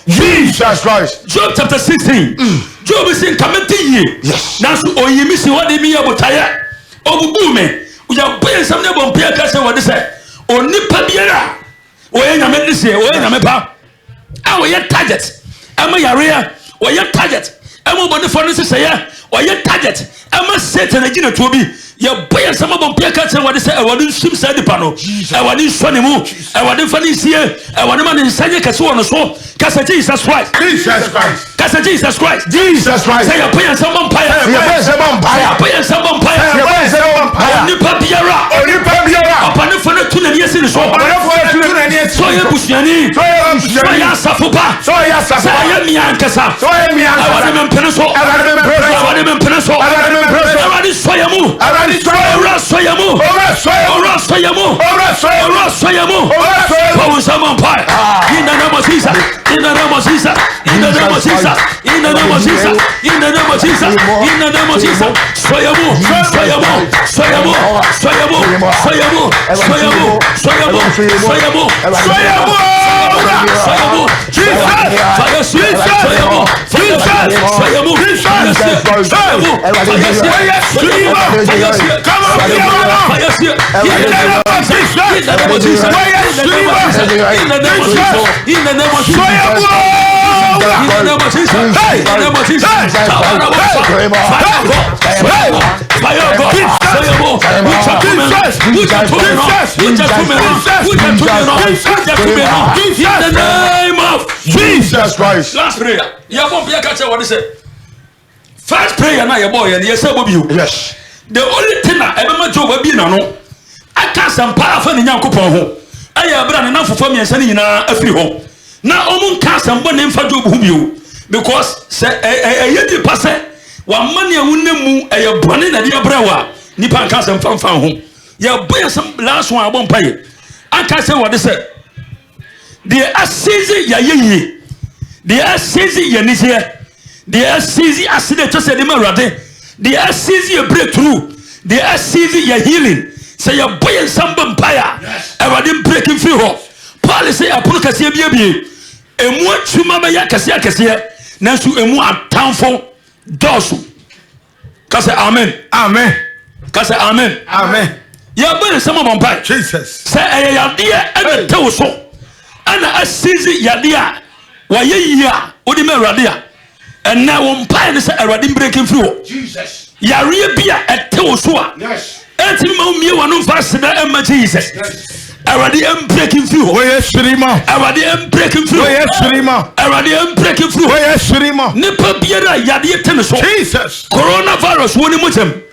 Jesus Christ. Job chapter 16. Job is in committee. Yes. Now so you miss what they mean about tire. Obubume. We are paying some neighbor on Pierre Castle what they say. Only Pabiera. When I met this year, when I met pa. Our target. Am I area? Or your target? Am I body for this say? Or your target? Am I set and a dinner to be? ye boy some of them catch what they say I want sim say the pano I want this funny mo I want funny see I want man inside kase won so kase Jesus Christ kase Jesus Christ say your boy some vampire boy some vampire ni papiera upon the phone to the yes in so you bushani so ya safupa so ya mi ankasa I want them peneso I want them peneso I want this soyamu Soyamu. In the name of Jesus. In the name of Jesus. In the name of Jesus. In the name of Jesus. In the name of Jesus. In the name of Jesus. Soyamu. Soyamu. Soyamu. Soyamu. Soyamu. Soyamu. Soyamu. Soyamu. Soyamu. Soyamu. Jesus. Fire sweet. Soyamu. Soyamu. Soyamu. Soyamu. Come on, Jesus Christ. Last prayer. You won't be a catcher. What is it? First prayer now, your boy, and yes, yes. The only thing I ever job be no. I can't some powerful in Yankopon. I have run enough for me and sending a free home. Now, almost cast some one name for job whom you because say a yeti passe one money I wouldn't move a burning at your brow. Nippon cast and found home. Your boy some last one I won't pay. I can't say what they said. They are seizing ya ye. They are seizing ya nisia. They are seizing as they just said him already. They are seizing a breakthrough. They are seizing your healing. Say your boy and some vampire. I didn't break him through. Paul say I put Cassia baby. And what to Mama Yakasia Cassia. Next to a more town for Dosu. Cassa amen. Amen. Cassa amen. Amen. Your boy and some vampire. Jesus. Say I dear and tell so. And I seize Yadia. Why ye Udime Radia. And now on pine is already breaking through. Jesus. Yaribia at Teosua. Yes. And me one faster than Jesus. Yes. Already am breaking through. Oh yes, Shrima. Already am breaking through. Oh yes, Shrima. Already am breaking through. Oh yes, Shrima. Nipa biara Yadia Teneso. Jesus. Coronavirus woni mutem.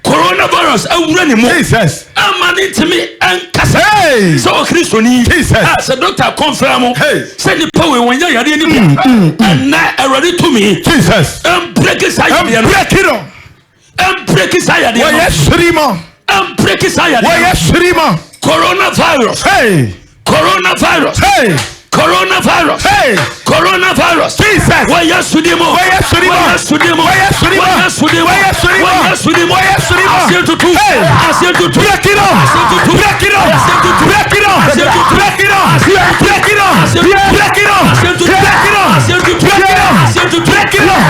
Coronavirus awurani mo. Jesus. Amani to me and kasa. Hey. So Christoni. Jesus. As a doctor confirm. Hey. Say the power when you are ready. And now already to me. Jesus. Break his eye. Break it on. Break his eye. Why yes, Shrima. Break his eye. Why yes, Shrima. Coronavirus. Hey. Coronavirus. Hey. Coronavirus. Hey. Coronavirus. Jesus. Why yes, Sudimo. Why yes, Sudimo. Why yes, Sudimo. Why yes, Sudimo. Why yes, Sudimo. Why yes, Sudimo. Why yes, Sudimo. Why yes, Sudimo. I said to two. Hey. I said to two. Break it on. I said to two. Break it on. I said to two. Break it on. I said to break it on. I said to break it on. I said to break it on. I said to break it on. I said to break it on. I said to break it on.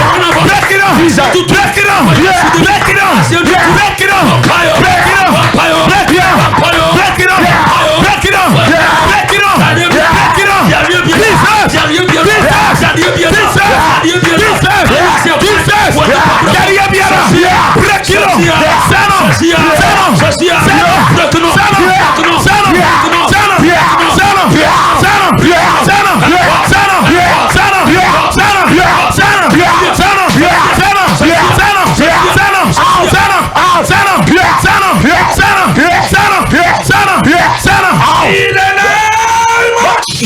Break it on. Jesus. To break it on. Break it on. I said to break it on. Break it on. Break it on. Break it on. Break it on. Break it on. Break it on.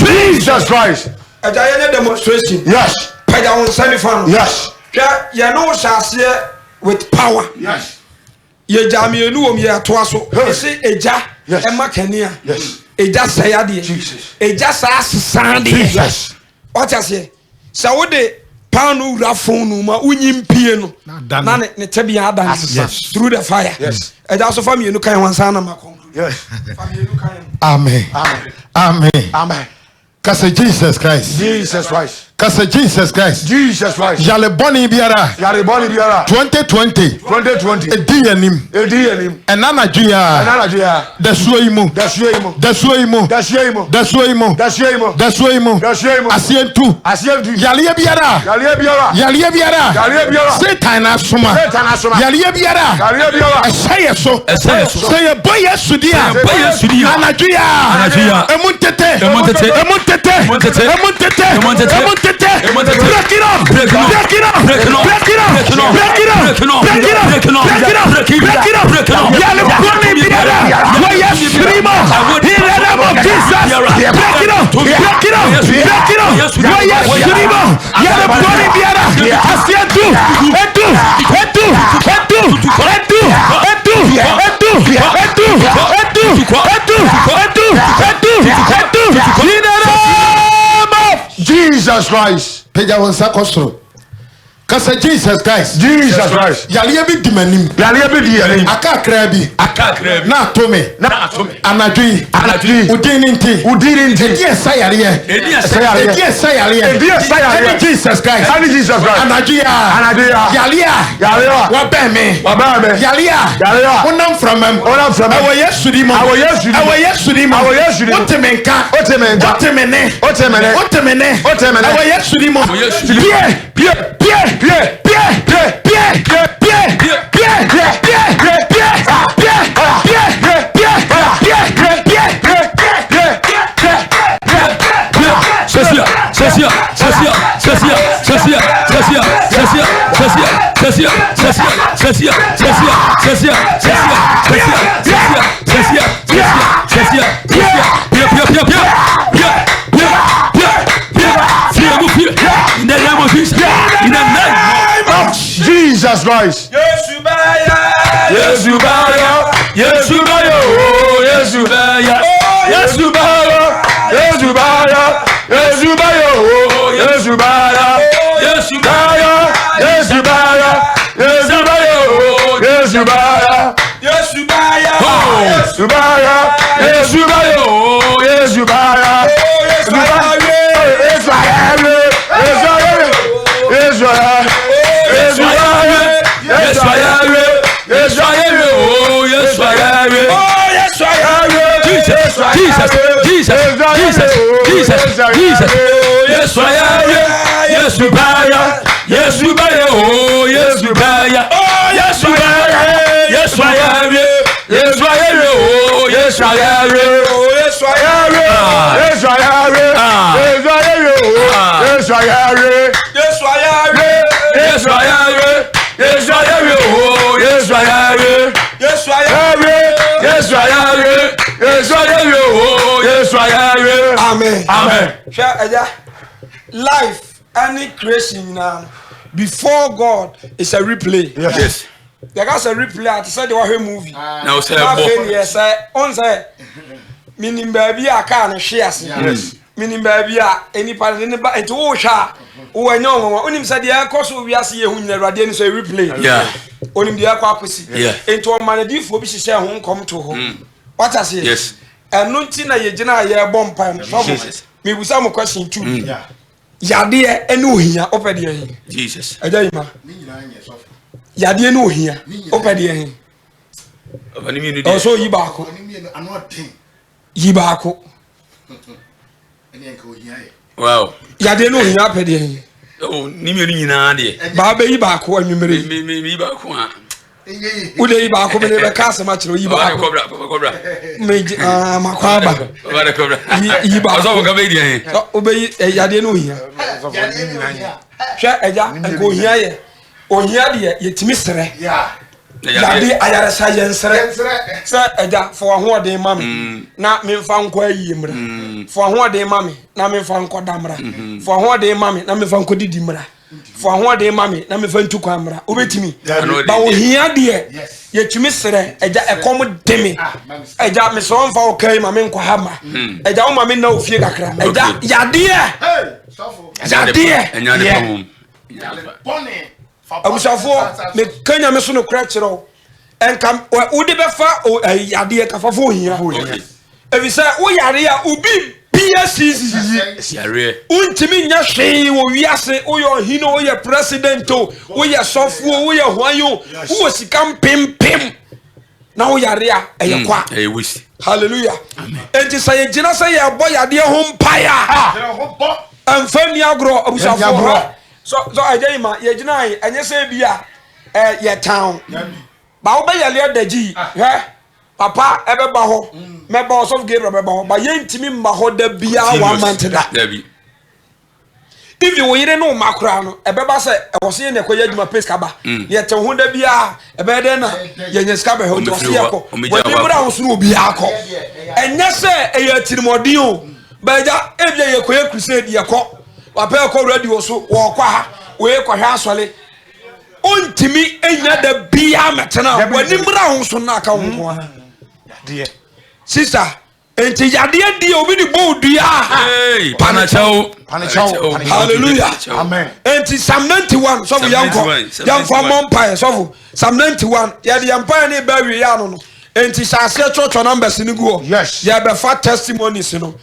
Jesus Christ. A giant demonstration. Yes. Yes. You know, shall with power. Yes. Ye jamie no ye toaso. You say eja Emma Kenya. Yes. Eja sayadi. Jesus. Eja sandi. Jesus. What I say? So de panu rafonu ma unyim pie no. Na ne tebia adan through the fire. Yes. Eja so family no kan wansa na ma conclude. Yes. Family no kan. Amen. Amen. Amen. Amen. Kase Jesus Christ. Jesus Christ. Kase Jesus Christ. Jesus Christ. Yale boni biara. Yare boni biara. 2020. 2020. Edi yanim. Edi yanim. Enana juya. Enana juya. Dasuo imo. Dasuo imo. Dasuo imo. Dasuo imo. Dasuo imo. Dasuo imo. Dasuo imo. Dasuo imo. Asientu. Asientu. Yale biara. Yale biara. Yale biara. Yale biara. Satan asoma. Satan asoma. Yale biara. Yale biara. Esaye so. Esaye so. Say boy sudia. Boy sudia. Anajuya. Anajuya. Emuntete. Emuntete. Emuntete. Emuntete. Emuntete. Emuntete. Emuntete. Emuntete. Break it up. Break it up. Break it up. Break it up. Break it up. Break it up. Break it up. Break it up. Break it up. Break it up. Break it up. Break it up. Break it up. Break it up. Yale boni biara. Why you scream? In the name of Jesus. Break it up. Break it up. Break it up. Why you scream? Yale boni biara. Asientu. Etu. Etu. Etu. Etu. Etu. Etu. Etu. Etu. Etu. Etu. Etu. In the name of Jesus Christ. Peja wonsa kosoro. Kasa Jesus Christ. Jesus Christ. Yale bi dimanim. Yale bi dimanim. Aka krabi. Aka krabi. Na atome. Na atome. Anadwi. Anadwi. Udininti. Udininti. Edi esayare. Edi esayare. Edi esayare. Edi esayare. Jesus Christ. Ani Jesus Christ. Anadwi. Anadwi. Yalia. Yalia. Wa beme. Wa beme. Yalia. Yalia. Unam from him. Unam from him. Awo Yesu di mo. Awo Yesu di mo. Awo Yesu di mo. Awo Yesu di mo. Otemenka. Otemenka. Otemene. Otemene. Otemene. Otemene. Awo Yesu di mo. Pierre. Pierre. Pierre. Pierre. Pierre. Pierre. Pierre. Pierre. Pierre. Pierre. Pierre. Pierre. Pierre. In the name of Jesus. In the name of Jesus Christ. Yesu baya. Yesu baya. Yesu baya. Yesu baya. Yesu baya. Yesu baya. Yesu baya. Yesu baya. Yesu baya. Yesu baya. Yesu baya. Yesu baya. Yesu baya. Yesu baya. Yesu baya. Yesu baya. Jesus. Yes, I am. Yes, you buy. Yes, you buy. Oh, yes, you buy. Oh, yes, you buy. Yes, I am. Yes, I am. Oh, yes, I am. Oh, yes, I am. Yes, I am. Yes, I am. Yes, I am. Yes, I am. Yes, I am. Yes, I am. Oh, yes, I am. Yes, I am. Yes, I am. Yes, I am. Oh, yes, I am. Amen. Amen. Life, any creation now, before God is a replay. Yes. There is a replay. I said they were a movie. Now say yes, on say, meaning baby, I can't share. Yes. Meaning baby, any part in the back, it's all sharp. Oh, I know. When him said the air course, we are seeing the radiant say replay. Yeah. On him the air course. Yeah. Into a man, if we share home, come to home. What I say? Yes. And no tina ye jina ye bomb pan. Me with some question too. Yadie enu hia opede hin. Jesus. Ejayima. Yadie enu hia opede hin. Oni mi nu de. So yi ba ko. Yi ba ko. Wow. Yadie enu hia opede hin. Oh, ni mi nyina de. Ba be yi ba ko anwumere. Me ba ko a. Ule yi ba ko me be ka asema kire yi ba ko. Cobra. Me makwaba. Baba cobra. Yi ba. Ozo ka be di. Obeyi yadie enu hia. Hwa eja enko hia ye. Ohia de yetimi sere. Yade ayaresa yensere. Se eja fo ahoden mame. Na memfa nko ayimra. Fo ahoden mame na memfa nko damra. Fo ahoden mame na memfa nko didimra. Fo ahoden mame na memfa ntuko amra. Obetimi. Ba ohia de yetimi sere eja ekom demi. Eja me so mfa okay mame nko hama. Eja wo mame na ofie kakra. Eja yade. Yade. Enyane pamum. Bonne. Abusafo me kanya me so no kra kire enka wo de befa yade ka fafo hia. Ebi say wo yare a ubi years siare untimi nya hwe wo wiase wo hino wo president o wo sofo wo hwayo wo sikam pempem na wo yare a kwa wisi hallelujah enti say gina say ye boy yade ho mpaya amfani agro abusafo so ajayima ye gina enye say bia ye town ba wo be yale adaji papa ebe ba ho me ba so Gabriel be ba ho ba ye ntimi mba ho da bia 1 month da if you yire no makura no ebe ba se e wo se ne koya adwuma pesca ba ye te ho da bia ebe de na ye nyeska be ho to se ye ko wo ni bra ho suru obi akọ enye se e ye tirimodin o ba ja e bia ye koya crusade ye ko wa pe ko radio so wo kwa ha wo ye ko hwa asole ontimi enya da bia metena wo ni bra ho so na aka ho sister enti yade die obi ni bodua panachao hallelujah amen enti Psalm 91 so yam for monpire so Psalm 91 yade empire ni ba wi ya no enti sase church numbers ni go yes ya be fa testimonies no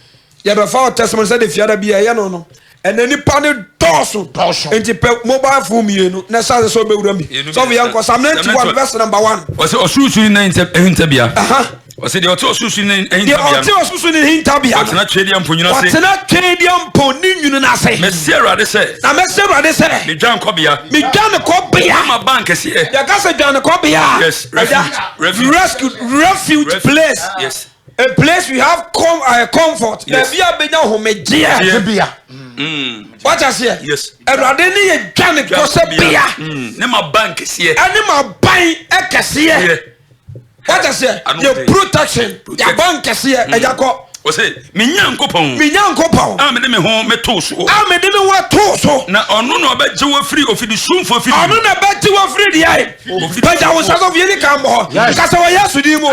ya be fa testimonies say the fiada bia ye no enani pane doso enti mobile phone mienu na sase so be wura mi so yam Psalm 91 verse number 1 was osusu ni hinta bia wase de oto osusu ni hinta bia de oto osusu ni hinta bia watena twedi amponyuna se watena twedi amponi nwunu na se mesierade se na mesierade se mi dwan ko bia ma bank se ya ka se dwan ko bia yes refuge place yes a place we have comfort na bia benya homegye bia what I say yes erade ni ye dwan ko se bia ne ma bank se ani ma ban ekese what I say your protection ya bank se eja ko o say me nyankopon me de me ho me to so me de me wa to so na ono no obeje wo free ofidi sumfo free ono na beje wo free di ai beja wo saso vie ni kan bo ka se wo yesu di mu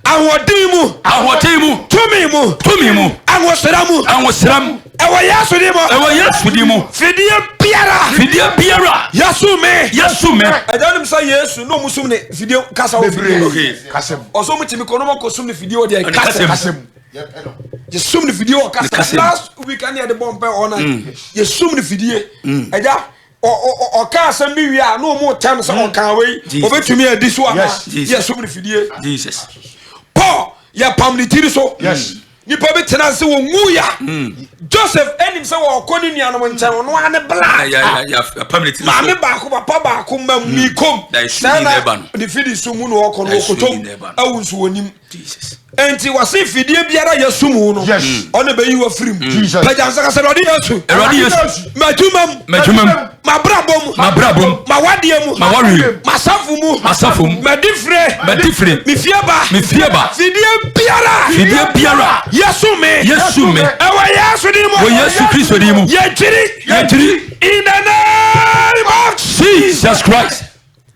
ahodim mu tumi mu anwosram ewo yesu di mu fidie biara yesu me edanim say yesu no musum ne fidie kasa wo free okay kasem oso mu timi kono mo kosum ne fidie wo de kasem yesu ne fidie wo kasa last week ani de bomb on yesu ne fidie eja o ka asem bi wi a no mo tem se o kan we obetumi adi so ama yesu ne fidie Jesus Paul ya pamni tiri so yes ni pa be tena se wo nguya Joseph enim se wo koni nuano mo nchen no ane bla ya pamni tiri ma me ba ko papa ba ko ma mi kom na the fidi sumu no okono okotom awunsu wonim Jesus enti wase fidie biara yesumu no ono be yi wa firim pajansa ka se rodi yesu majumam mabrabom mawari masafu mu medifre mifieba fidie biara yesu me ewa yesu di mo Yesu Kristo di mu yechiri in the name of Jesus Christ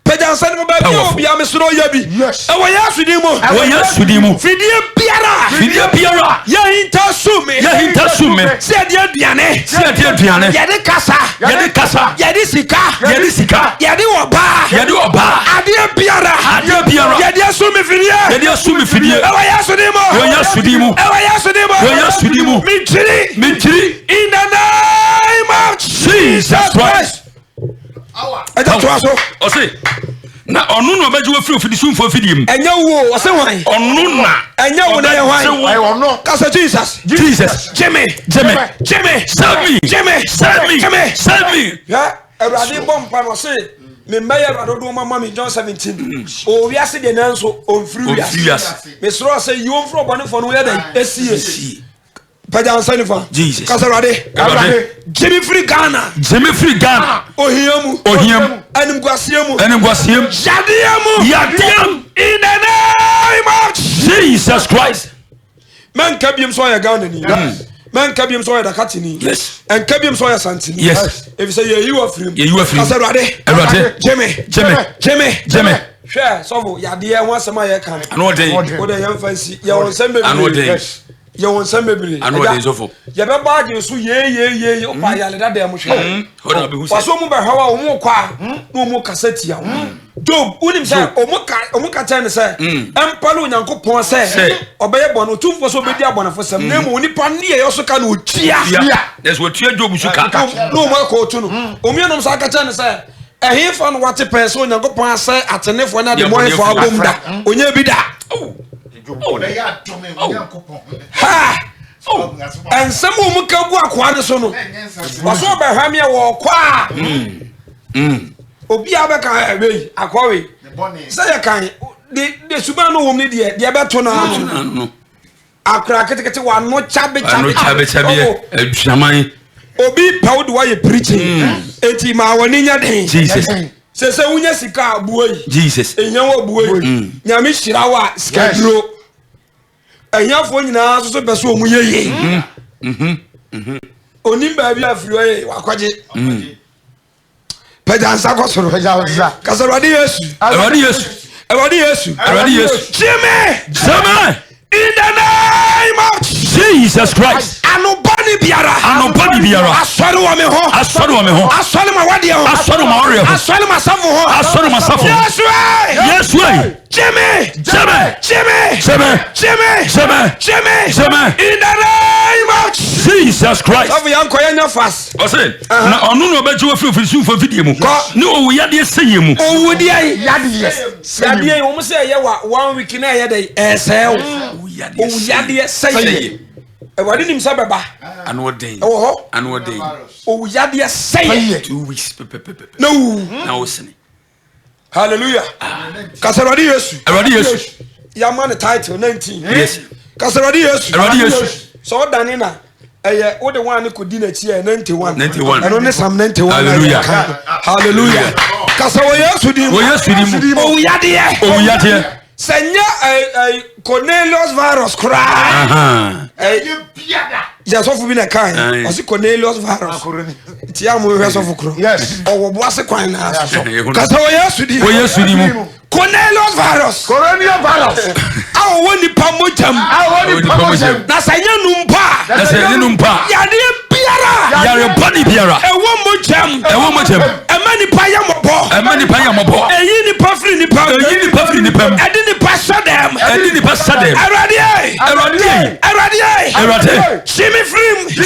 pajansa ni mo ba bi obi amesoro yabi ewa yesu di mu fidie biara ya hinta sume se de aduane ya de kasa ya de sika ya de oba ade biara ya de sume fidie ewa yesu di mu mitiri in the name of Jesus Christ o say na onu no beje wo free ofidi sumfo fidim enya wo o se wan onu na enya wo na ye wan ai ono kasa Jesus Jimmy save me ya erade bompa no se me mbaye erade do mama me John 17 o wiase de nanso on free wiase me sro say you on free bone for no ye den esie pajansa ni fa Jesus kasa erade Jimmy free Ghana ohiam animguasiem yadiam in the name of Jesus Christ man kabiem so ya Ghana ni man kabiem so ya Dakatini yes and kabiem so ya Santini yes if you say you are free kasa erade Jimmy hwe so yade e ho asema ye kan ano den o de yan fancy ye won sembe ye won sam bebre anu de sofo ye be ba je so ye o pa ya le dada mo hwe ho na be hu se waso mu be hawa o mu kwa no mu kasati ya Job unim say o mu ka tane say empalo Nyankopon say obeye bono tumfo so bedi abonafo sam na mu nipa ne ye so ka na otua that's what tua Job su ka no mo ko tu no o mi no sa ka tane say ehifo no wate person Nyankopon say atenefo na de mo efo abomda onya bi da ha and some mu ka bu akwa de so no waso be hwame wo kwa obi abeka ebe akwa we say ya kan de suba no wom ne de beto na no akra ketekete wa no chabe aduaman obi pawd wa ye preaching eti ma woni nya den Jesus se wunya sika abuoi Jesus enya wo abuoi nyame hira wa skaduro enyafo nyina so beso omu yeye onim ba bi afiro ye wakwaje pejansa ko soro pejansa kasarwadi Yesu Jimmy in the name of Jesus Christ anobani biara asori wa me ho asori ma wade ho asori ma safo ho Yesu Jimmy in the name of Jesus Christ of yan koyanya fast o say na onu no be jiwo frifiri su fo video mu ni o yade seye mu o di ai yade o mo say ye wa 1 week na ye dey esew o yade seye e wadi nim sa beba anu den o yade seye 2 weeks no na o sene hallelujah kasarwadi Yesu ya man title 19 yes kasarwadi Yesu so dani na eye wo de one ko di na chi 91 eno ne Psalm 91 hallelujah kasawo Yesu di mu o yade senya Cornelius virus kra ya so fu bi na kan o si Cornelius virus ti amu hwe so fu kro o wo boase kwan na kasawo Yesu di mu Cornelius virus awo woni pamojam na sanya numpa yade yare bani biara ewo mojam emani pa ya mobo eyi ni pa free ni pa edi ni pa sadem erade shimi frim in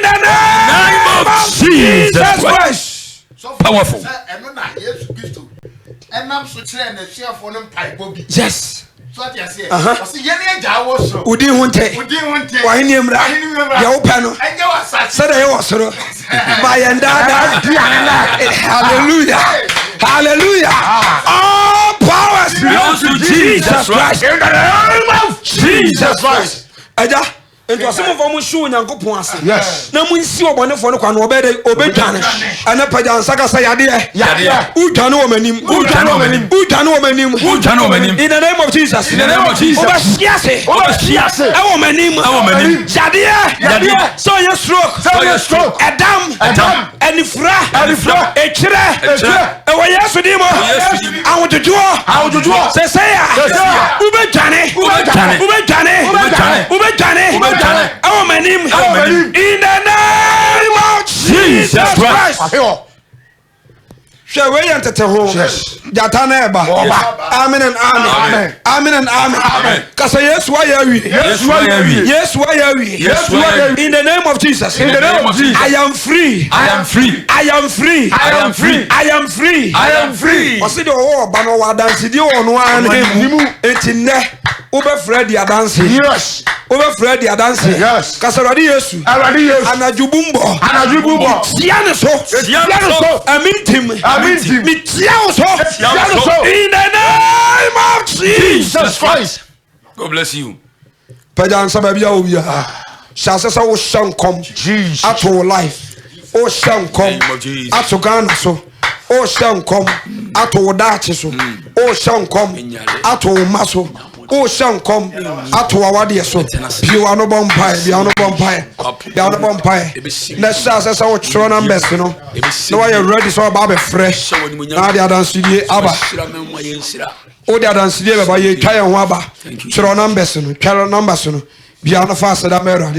the name of Jesus Christ powerful yes so yene ja wo so udi hunte wa hini emra ya opa no sada ye wosoro ba yenda hallelujah all powers belong to Jesus Christ in the name of Jesus Christ aja ento asemo fo mo show Nyankopon ase na mo nsi obonefo no kwa no obedwane ana paja ansaka sa yade udwane wo manim in the name of Jesus obasiase e wo manim yade so your stroke edam anifra echire e wo Yesu di mo awujojo se ya ubedwane our name in the name of Jesus Christ. Shall we enter to home? Jatana eba. Amen and amen. Kasa yes why are we? In the name of Jesus. I am free. Osi de o ba no wa dance di o no an hemu. Etine ube Freddy adanse. Yes. Ube Freddy adanse. Yes. Kasaradi Yesu. Anajubumbo. Siane so. Amintim. Mi tiao so. In the name of Jesus Christ. God bless you. Pajan sababia obia. Shasesa wo shankom. Jesus. Ato life. O shankom. Ato Ghana so. O shankom. Ato dachi so. O shankom. Ato maso. o shankom ato awade so bi wa no bompai bi wa no bompai bi wa no bompai na sha sesa wo tro numbers no no wa ready so ba be fresh na dia dance die aba o dia dance die be ba ye twa ye ho aba tro numbers no bi wa no fast da mero